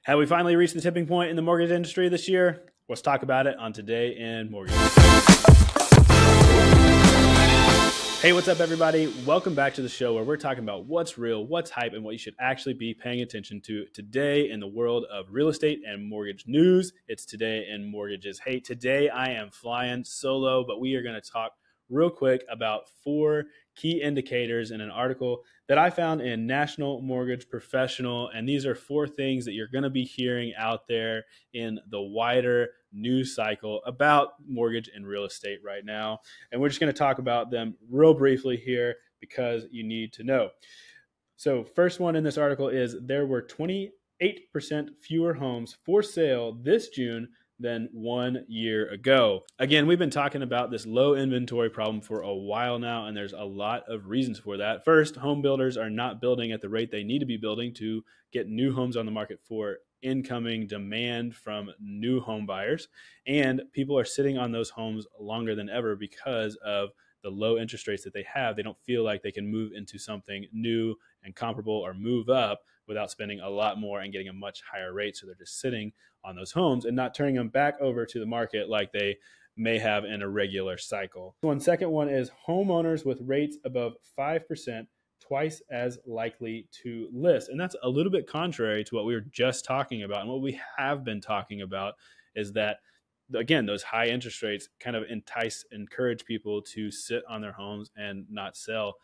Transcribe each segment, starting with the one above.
Have we finally reached the tipping point in the mortgage industry this year? Let's talk about it on Today in Mortgage. Hey, what's up, everybody? Welcome back to the show where we're talking about what's real, what's hype, and what you should actually be paying attention to today in the world of real estate and mortgage news. It's Today in Mortgages. Hey, today I am flying solo, but we are going to talk real quick about 4 key indicators in an article that I found in National Mortgage Professional. And these are 4 things that you're going to be hearing out there in the wider news cycle about mortgage and real estate right now. And we're just going to talk about them real briefly here because you need to know. So first one in this article is there were 28% fewer homes for sale this June than 1 year ago. Again, we've been talking about this low inventory problem for a while now, and there's a lot of reasons for that. First, home builders are not building at the rate they need to be building to get new homes on the market for incoming demand from new home buyers. And people are sitting on those homes longer than ever because of the low interest rates that they have. They don't feel like they can move into something new and comparable or move up without spending a lot more and getting a much higher rate. So they're just sitting on those homes and not turning them back over to the market like they may have in a regular cycle. Second one is homeowners with rates above 5%, twice as likely to list. And that's a little bit contrary to what we were just talking about. And what we have been talking about is that, again, those high interest rates kind of encourage people to sit on their homes and not sell.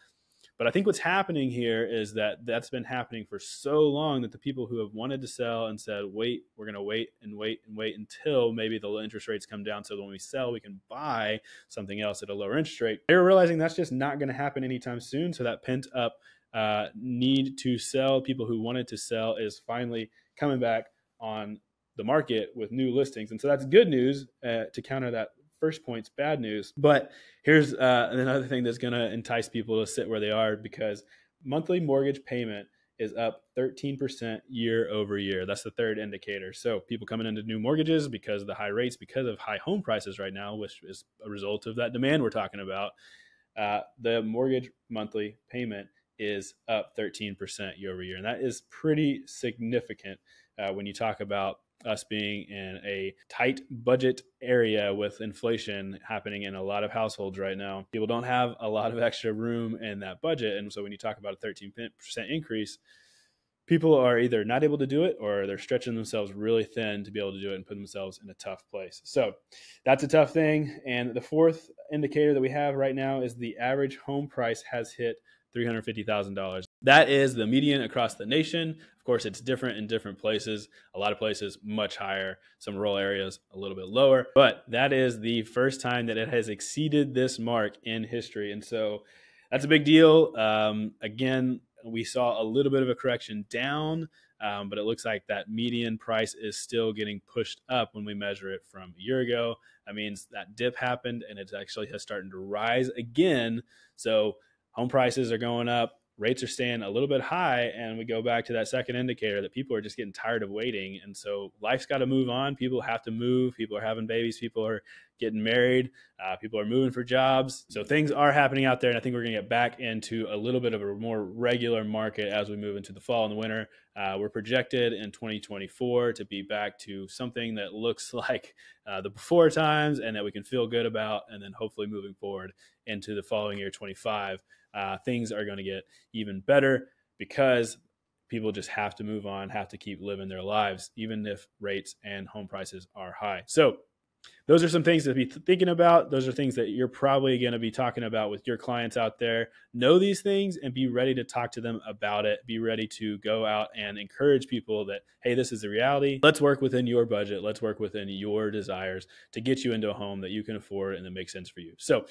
But I think what's happening here is that that's been happening for so long that the people who have wanted to sell and said, wait, we're going to wait and wait and wait until maybe the interest rates come down so that when we sell, we can buy something else at a lower interest rate. They're realizing that's just not going to happen anytime soon. So that pent up need to sell, people who wanted to sell, is finally coming back on the market with new listings. And so that's good news to counter that first point's bad news. But here's another thing that's going to entice people to sit where they are, because monthly mortgage payment is up 13% year over year. That's the third indicator. So people coming into new mortgages because of the high rates, because of high home prices right now, which is a result of that demand we're talking about, the mortgage monthly payment is up 13% year over year. And that is pretty significant when you talk about us being in a tight budget area with inflation happening in a lot of households right now. People don't have a lot of extra room in that budget. And so when you talk about a 13% increase, people are either not able to do it or they're stretching themselves really thin to be able to do it and put themselves in a tough place. So that's a tough thing. And the fourth indicator that we have right now is the average home price has hit $350,000. That is the median across the nation. Of course, it's different in different places. A lot of places much higher, some rural areas a little bit lower, but that is the first time that it has exceeded this mark in history. And so that's a big deal. Again, we saw a little bit of a correction down, but it looks like that median price is still getting pushed up when we measure it from a year ago. That means that dip happened and it actually has started to rise again. So home prices are going up, rates are staying a little bit high, and we go back to that second indicator that people are just getting tired of waiting. And so life's got to move on. People have to move. People are having babies. People are getting married. People are moving for jobs. So things are happening out there, and I think we're going to get back into a little bit of a more regular market as we move into the fall and the winter. We're projected in 2024 to be back to something that looks like the before times and that we can feel good about, and then hopefully moving forward into the following year, 25. Things are going to get even better because people just have to move on, have to keep living their lives, even if rates and home prices are high. So those are some things to be thinking about. Those are things that you're probably going to be talking about with your clients out there. Know these things and be ready to talk to them about it. Be ready to go out and encourage people that, hey, this is the reality. Let's work within your budget. Let's work within your desires to get you into a home that you can afford and that makes sense for you. So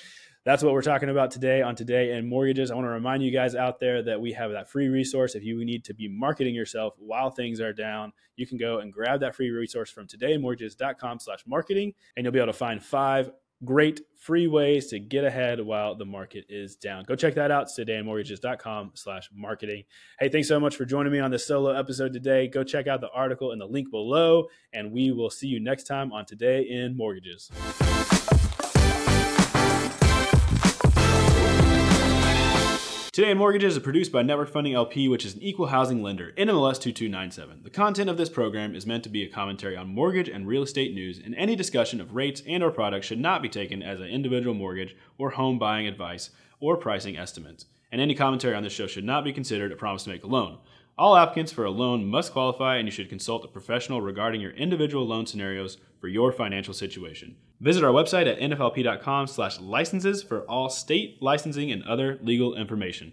that's what we're talking about today on Today in Mortgages. I want to remind you guys out there that we have that free resource. If you need to be marketing yourself while things are down, you can go and grab that free resource from todayinmortgages.com/marketing, and you'll be able to find 5 great free ways to get ahead while the market is down. Go check that out, todayinmortgages.com/marketing. Hey, thanks so much for joining me on this solo episode today. Go check out the article in the link below, and we will see you next time on Today in Mortgages. Today in Mortgages is produced by Network Funding LP, which is an equal housing lender, NMLS 2297. The content of this program is meant to be a commentary on mortgage and real estate news, and any discussion of rates and/or products should not be taken as an individual mortgage or home buying advice or pricing estimates. And any commentary on this show should not be considered a promise to make a loan. All applicants for a loan must qualify, and you should consult a professional regarding your individual loan scenarios for your financial situation. Visit our website at nflp.com/licenses for all state licensing and other legal information.